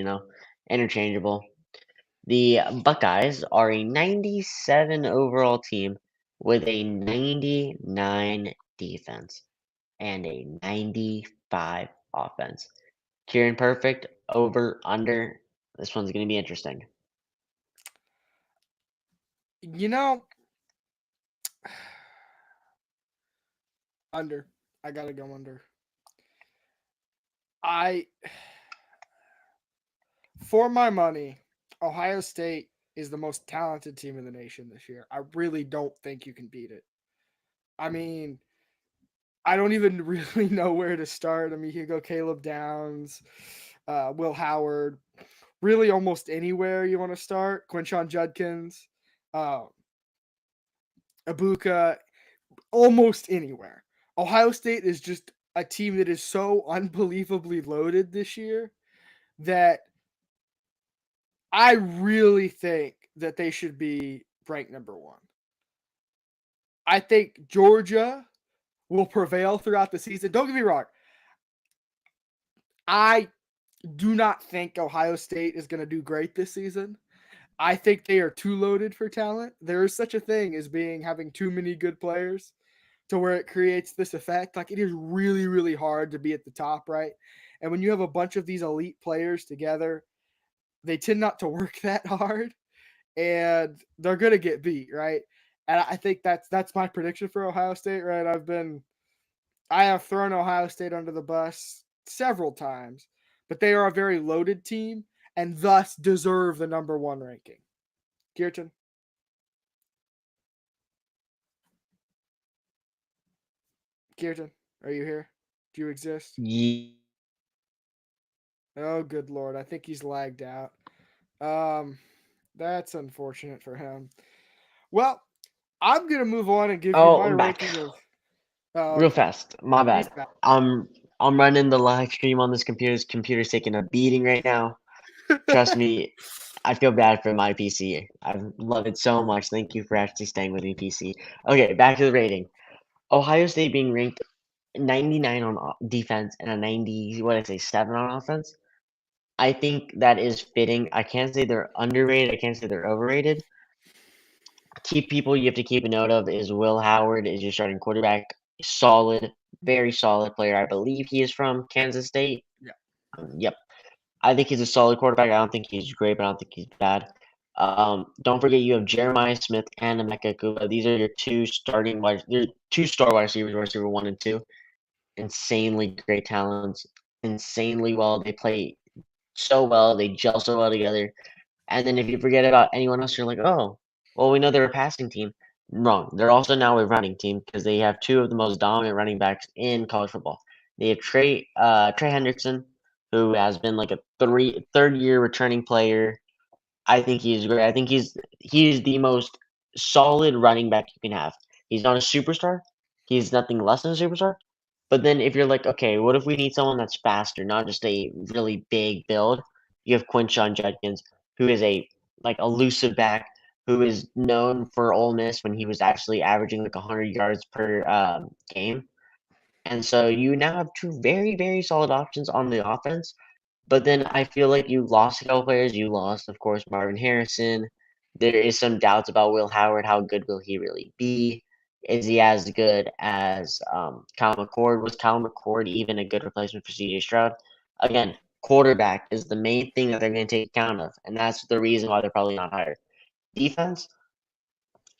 interchangeable. The Buckeyes are a 97 overall team with a 99 defense and a 95 offense. Kieran, perfect, over, under. This one's going to be interesting. You know, under. I got to go under. I, for my money, Ohio State is the most talented team in the nation this year. I really don't think you can beat it. I mean, I don't even really know where to start. I mean, you can go Caleb Downs, Will Howard, really almost anywhere you want to start. Quinshon Judkins, uh, Ibuka, almost anywhere. Ohio State is just a team that is so unbelievably loaded this year that I really think that they should be ranked number 1. I think Georgia will prevail throughout the season. Don't get me wrong. I do not think Ohio State is going to do great this season. I think they are too loaded for talent. There is such a thing as having too many good players to where it creates this effect. Like, it is really, really hard to be at the top, right? And when you have a bunch of these elite players together, they tend not to work that hard, and they're going to get beat, right? And I think that's my prediction for Ohio State, right? I have thrown Ohio State under the bus several times, but they are a very loaded team and thus deserve the number 1 ranking. Kirtan? Kirtan, are you here? Do you exist? Oh, good Lord. I think he's lagged out. That's unfortunate for him. Well, I'm going to move on and give you Oh, my I'm back. ranking of. Real fast. My He's bad. back. I'm running the live stream on this computer. This computer's taking a beating right now. Trust me, I feel bad for my PC. I love it so much. Thank you for actually staying with me, PC. Okay, back to the rating. Ohio State being ranked 99 on defense and a 90, what did I say, 7 on offense. I think that is fitting. I can't say they're underrated. I can't say they're overrated. Key people you have to keep a note of is Will Howard is your starting quarterback. Solid, very solid player. I believe he is from Kansas State. Yeah. Yep. I think he's a solid quarterback. I don't think he's great, but I don't think he's bad. Don't forget you have Jeremiah Smith and Emeka Kuba. These are your two two star wide receivers, wide receiver 1 and 2. Insanely great talents, insanely well. They play so well. They gel so well together. And then if you forget about anyone else, you're like, oh, well, we know they're a passing team. Wrong. They're also now a running team because they have two of the most dominant running backs in college football. They have Trey Hendrickson, who has been like a third year returning player. I think he's great. I think he's the most solid running back you can have. He's not a superstar. He's nothing less than a superstar. But then if you're like, okay, what if we need someone that's faster, not just a really big build? You have Quinshon Judkins, who is a like elusive back who is known for Ole Miss when he was actually averaging like 100 yards per game. And so you now have two very, very solid options on the offense. But then I feel like you lost a couple players. You lost, of course, Marvin Harrison. There is some doubts about Will Howard. How good will he really be? Is he as good as Kyle McCord? Was Kyle McCord even a good replacement for CJ Stroud? Again, quarterback is the main thing that they're going to take account of, and that's the reason why they're probably not higher. Defense,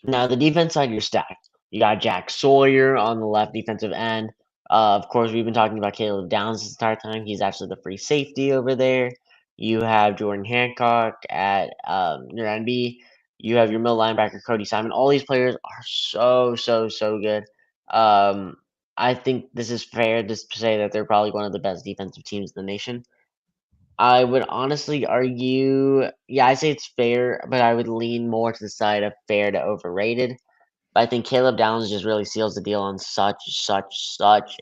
now, the defense side, you're stacked. You got Jack Sawyer on the left defensive end. Of course, we've been talking about Caleb Downs this entire time. He's actually the free safety over there. You have Jordan Hancock at your NB. You have your middle linebacker, Cody Simon. All these players are so good. Um, I think this is fair to say that they're probably one of the best defensive teams in the nation. I would honestly argue, yeah, I say it's fair, but I would lean more to the side of fair to overrated. But I think Caleb Downs just really seals the deal on such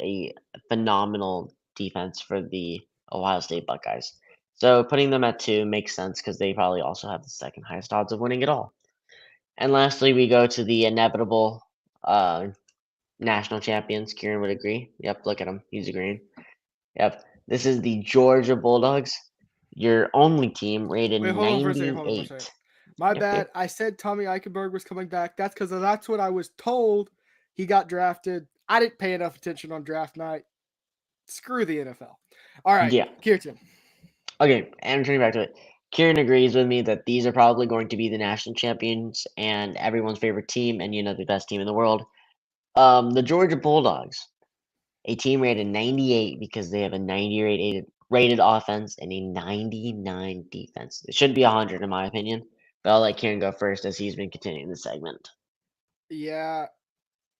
a phenomenal defense for the Ohio State Buckeyes. So putting them at 2 makes sense because they probably also have the second highest odds of winning it all. And lastly, we go to the inevitable national champions. Kieran would agree. Yep, look at him. He's agreeing. Yep. This is the Georgia Bulldogs, your only team rated Wait, hold on for a second. Hold on for a 98. second. My Yep, bad. yep. I said Tommy Eichenberg was coming back. That's because that's what I was told. He got drafted. I didn't pay enough attention on draft night. Screw the NFL. All right, Yeah. Kirtan. Okay, and turning back to it. Kieran agrees with me that these are probably going to be the national champions and everyone's favorite team, and the best team in the world. The Georgia Bulldogs, a team rated 98 because they have a 90 rated offense and a 99 defense. It should be 100 in my opinion, but I'll let Kieran go first as he's been continuing the segment. Yeah,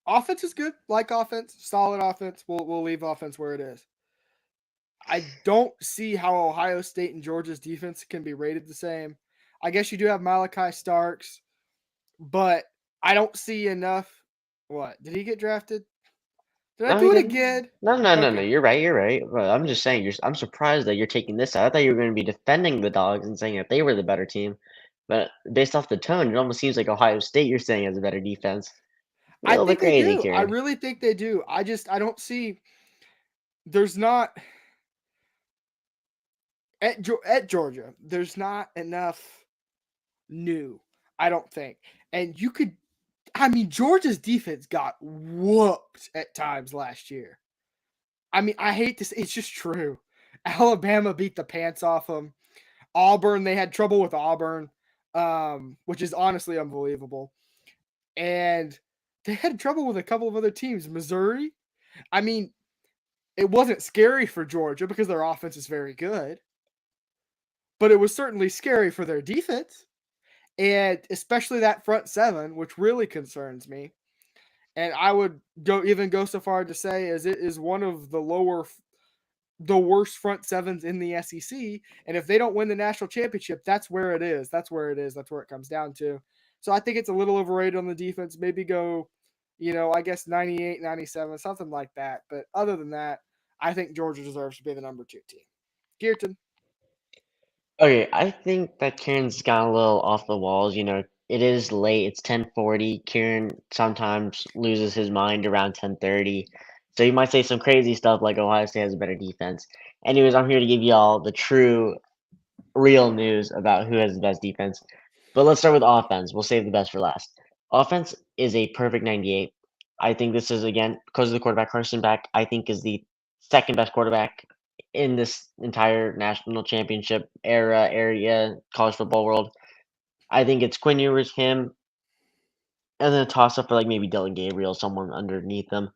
offense is good. Like offense, solid offense. We'll leave offense where it is. I don't see how Ohio State and Georgia's defense can be rated the same. I guess you do have Malachi Starks, but I don't see enough. What? Did he get drafted? Did I No, he do it didn't. again? No. Okay. You're right. You're right. But I'm just saying. I'm surprised that you're taking this side. I thought you were going to be defending the Dogs and saying that they were the better team. But based off the tone, it almost seems like Ohio State you're saying has a better defense. A I little bit think they crazy, do. I Kieran. really think they do. I don't see there's not at Georgia, there's not enough new, I don't think. And Georgia's defense got whooped at times last year. I mean, I hate this. It's just true. Alabama beat the pants off them. Auburn, they had trouble with Auburn, which is honestly unbelievable. and they had trouble with a couple of other teams. Missouri, I mean, it wasn't scary for Georgia because their offense is very good, but it was certainly scary for their defense, and especially that front seven, which really concerns me. And I would go so far to say as it is one of the worst front sevens in the SEC. And if they don't win the national championship, that's where it is. That's where it is. That's where it comes down to. So I think it's a little overrated on the defense. Maybe go, I guess 98, 97, something like that. But other than that, I think Georgia deserves to be the number 2 team. Kirtan. Okay, I think that Kieran's gone a little off the walls. It is late. It's 10:40. Kieran sometimes loses his mind around 10:30. So he might say some crazy stuff like Ohio State has a better defense. Anyways, I'm here to give y'all the true, real news about who has the best defense. But let's start with offense. We'll save the best for last. Offense is a perfect 98. I think this is, again, because of the quarterback, Carson Beck, I think is the second best quarterback in this entire national championship area, college football world. I think it's Quinn Ewers, him, and then a toss up for like maybe Dylan Gabriel, someone underneath them.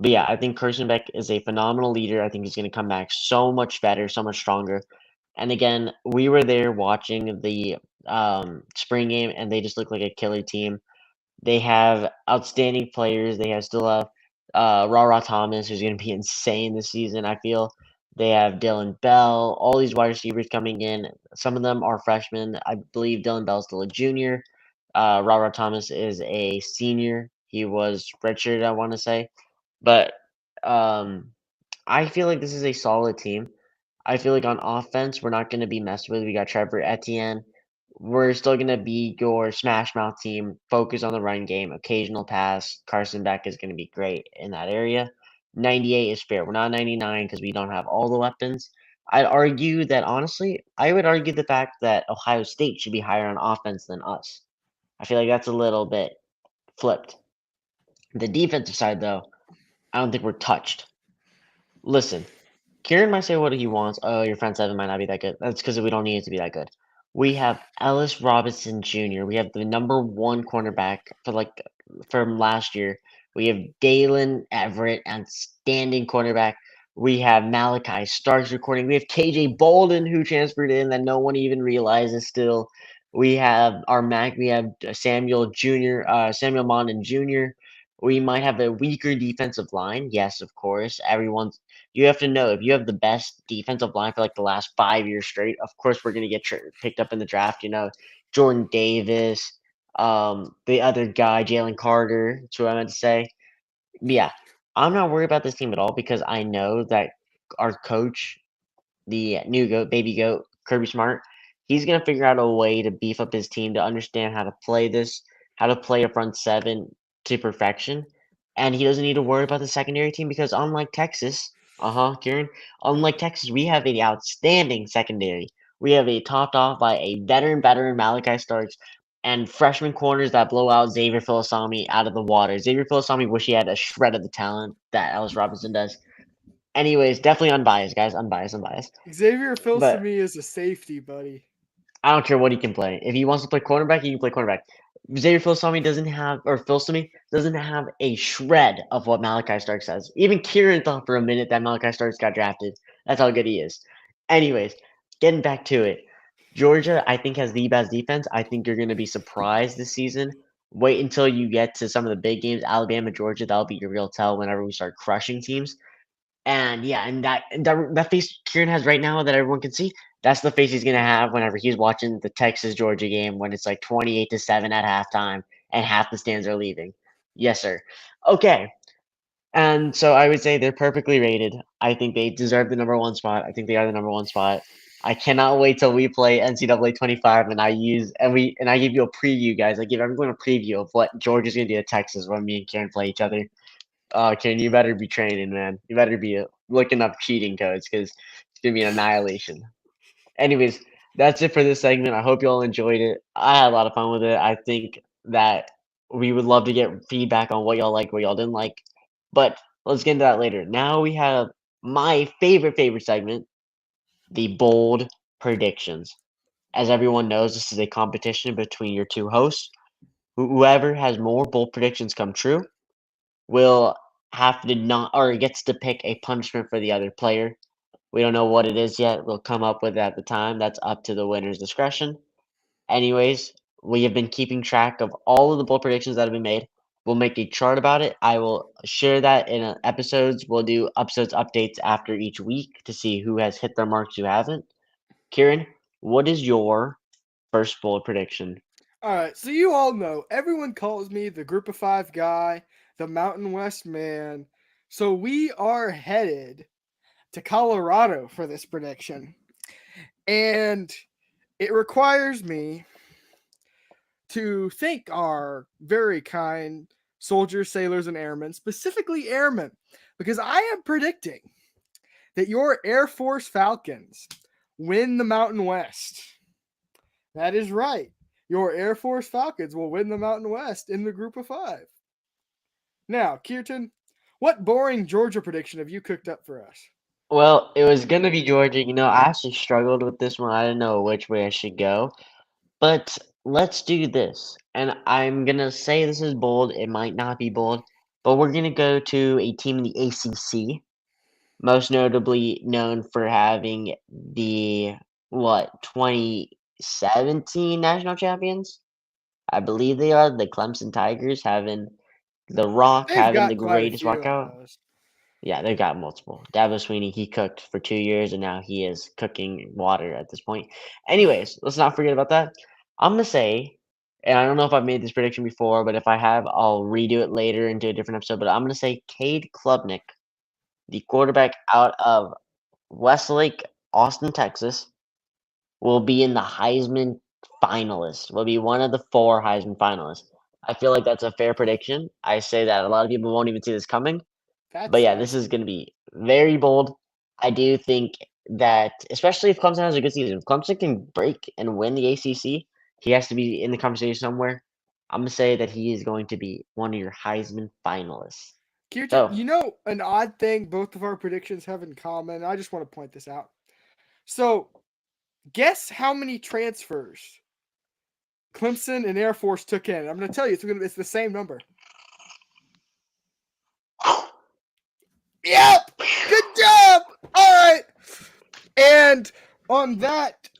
But yeah, I think Carson Beck is a phenomenal leader. I think he's going to come back so much better, so much stronger. And again, we were there watching the spring game, and they just look like a killer team. They have outstanding players. They have still have Ra Thomas, who's going to be insane this season, I feel. They have Dylan Bell, all these wide receivers coming in. Some of them are freshmen. I believe Dylan Bell's still a junior. Ra Thomas is a senior. He was redshirted, I want to say. But um, I feel like this is a solid team. I feel like on offense, we're not going to be messed with. We got Trevor Etienne. We're still going to be your smash mouth team, focus on the run game, occasional pass. Carson Beck is going to be great in that area. 98 is fair. We're not 99 because we don't have all the weapons. I'd argue that, honestly, I would argue the fact that Ohio State should be higher on offense than us. I feel like that's a little bit flipped. The defensive side, though, I don't think we're touched. Listen, Kieran might say what he wants. Oh, your front seven might not be that good. That's because we don't need it to be that good. We have Ellis Robinson Jr. We have the number one cornerback from last year. We have Dalen Everett, outstanding cornerback. We have Malachi Starks recording. We have KJ Bolden who transferred in that no one even realizes still. We have our Mac. We have Samuel Jr. Samuel Mondon Jr. We might have a weaker defensive line. Yes, of course. You have to know if you have the best defensive line for like the last 5 years straight, of course we're gonna get picked up in the draft. Jordan Davis, the other guy, Jalen Carter. That's what I meant to say. But yeah, I'm not worried about this team at all because I know that our coach, the new goat, baby goat, Kirby Smart, he's gonna figure out a way to beef up his team to understand how to play a front seven to perfection, and he doesn't need to worry about the secondary team because unlike Texas, Kieran, unlike Texas, we have an outstanding secondary. We have a topped off by a veteran Malachi Starks and freshman corners that blow out Xavier Filasami out of the water. Xavier Filasami wish he had a shred of the talent that Ellis Robinson does. Anyways, definitely unbiased, guys. Unbiased. Xavier Phillips to But me is a safety, buddy. I don't care what he can play. If he wants to play cornerback, he can play cornerback. Xavier Philosami doesn't have, or Philosami doesn't have a shred of what Malachi Starks has. Even Kieran thought for a minute that Malachi Starks got drafted. That's how good he is. Anyways, getting back to it. Georgia, I think, has the best defense. I think you're going to be surprised this season. Wait until you get to some of the big games. Alabama, Georgia, that'll be your real tell whenever we start crushing teams. And yeah, and that face Kieran has right now that everyone can see, that's the face he's gonna have whenever he's watching the Texas Georgia game when it's like 28-7 at halftime and half the stands are leaving. Yes, sir. Okay. And so I would say they're perfectly rated. I think they deserve the number one spot. I think they are the number one spot. I cannot wait till we play NCAA 25 and I give you a preview, guys. I give everyone a preview of what Georgia's gonna do to Texas when me and Kieran play each other. Oh, Ken, you better be training, man. You better be looking up cheating codes because it's gonna be an annihilation. Anyways, that's it for this segment. I hope you all enjoyed it. I had a lot of fun with it. I think that we would love to get feedback on what y'all like, what y'all didn't like. But let's get into that later. Now we have my favorite segment, the bold predictions. As everyone knows, this is a competition between your two hosts. Whoever has more bold predictions come true will have to not or gets to pick a punishment for the other player. We don't know what it is yet. We'll come up with it at the time. That's up to the winner's discretion. Anyways, we have been keeping track of all of the bold predictions that have been made. We'll make a chart about it. I will share that in episodes. We'll do episodes updates after each week to see who has hit their marks, who hasn't. Kieran, what is your first bold prediction? All right, so you all know everyone calls me the Group of Five guy, the Mountain West man. So we are headed to Colorado for this prediction, and it requires me to thank our very kind soldiers, sailors, and airmen, specifically airmen, because I am predicting that your Air Force Falcons win the Mountain West. That is right. Your Air Force Falcons will win the Mountain West in the Group of Five. Now, Kirtan, what boring Georgia prediction have you cooked up for us? Well, it was gonna be Georgia. I actually struggled with this one. I didn't know which way I should go. But let's do this. And I'm gonna say this is bold. It might not be bold, but we're gonna go to a team in the ACC, most notably known for having the 2017 national champions. I believe they are the Clemson Tigers, having the Rock They've having the got quite a greatest few of walkout. those. Yeah, they've got multiple. Dabo Sweeney, he cooked for 2 years, and now he is cooking water at this point. Anyways, let's not forget about that. I'm gonna say, and I don't know if I've made this prediction before, but if I have, I'll redo it later into a different episode. But I'm gonna say Cade Klubnik, the quarterback out of Westlake, Austin, Texas, will be in the Heisman finalists. Will be one of the 4 Heisman finalists. I feel like that's a fair prediction. I say that a lot of people won't even see this coming. But yeah, this That's is going to be very bold. I do think that, especially if Clemson has a good season, if Clemson can break and win the ACC, he has to be in the conversation somewhere. I'm going to say that he is going to be one of your Heisman finalists. Kirtan. So, You know, an odd thing both of our predictions have in common. I just want to point this out. So, guess how many transfers Clemson and Air Force took in? I'm going to tell you, it's the same number. Yep. Good job. All right. And on that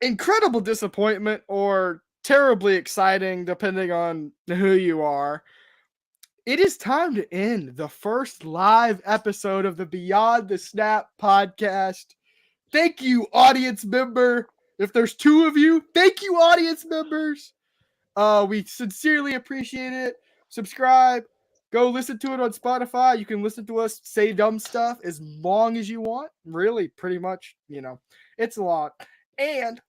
incredible disappointment or terribly exciting, depending on who you are, it is time to end the first live episode of the Beyond the Snap podcast. Thank you, audience member. If there's 2 of you, thank you, audience members. We sincerely appreciate it. Subscribe. Go listen to it on Spotify. You can listen to us say dumb stuff as long as you want. Really, pretty much, it's a lot. And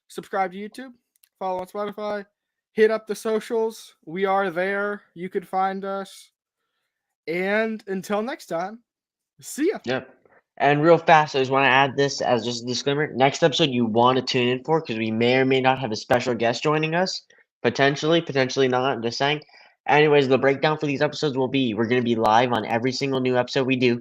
subscribe to YouTube. Follow on Spotify. Hit up the socials. We are there. You could find us. And until next time, see ya. yep. And real fast, I just want to add this as just a disclaimer. Next episode, you want to tune in for because we may or may not have a special guest joining us. Potentially, potentially not. I'm just saying. Anyways, the breakdown for these episodes will be we're going to be live on every single new episode we do.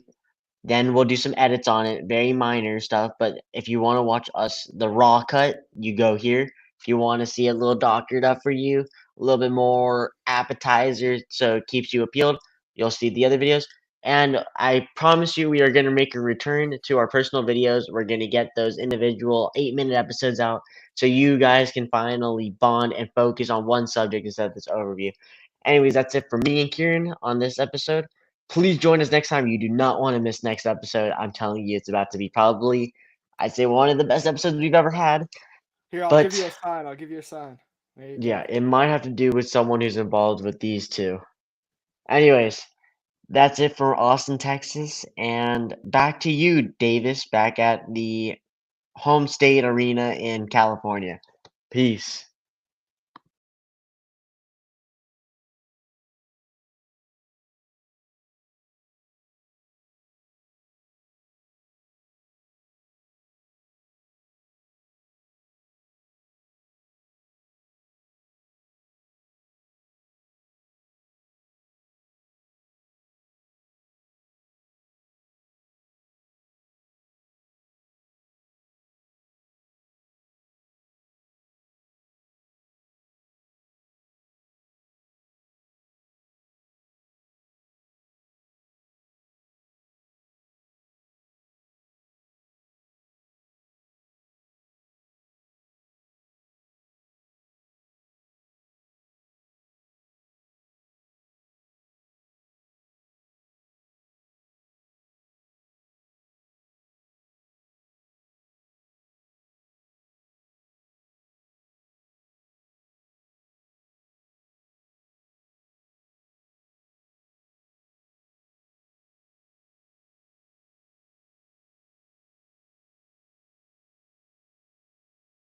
Then we'll do some edits on it, very minor stuff. But if you want to watch us, the raw cut, you go here. If you want to see a little doctored up for you, a little bit more appetizer, so it keeps you appealed, you'll see the other videos. And I promise you, we are going to make a return to our personal videos. We're going to get those individual 8-minute episodes out so you guys can finally bond and focus on one subject instead of this overview. Anyways, that's it for me and Kieran on this episode. Please join us next time. You do not want to miss next episode. I'm telling you, it's about to be probably, I'd say, one of the best episodes we've ever had. Here, I'll give you a But sign. I'll give you a sign. There you yeah, go. it might have to do with someone who's involved with these two. Anyways, that's it for Austin, Texas. And back to you, Davis, back at the home state arena in California. Peace.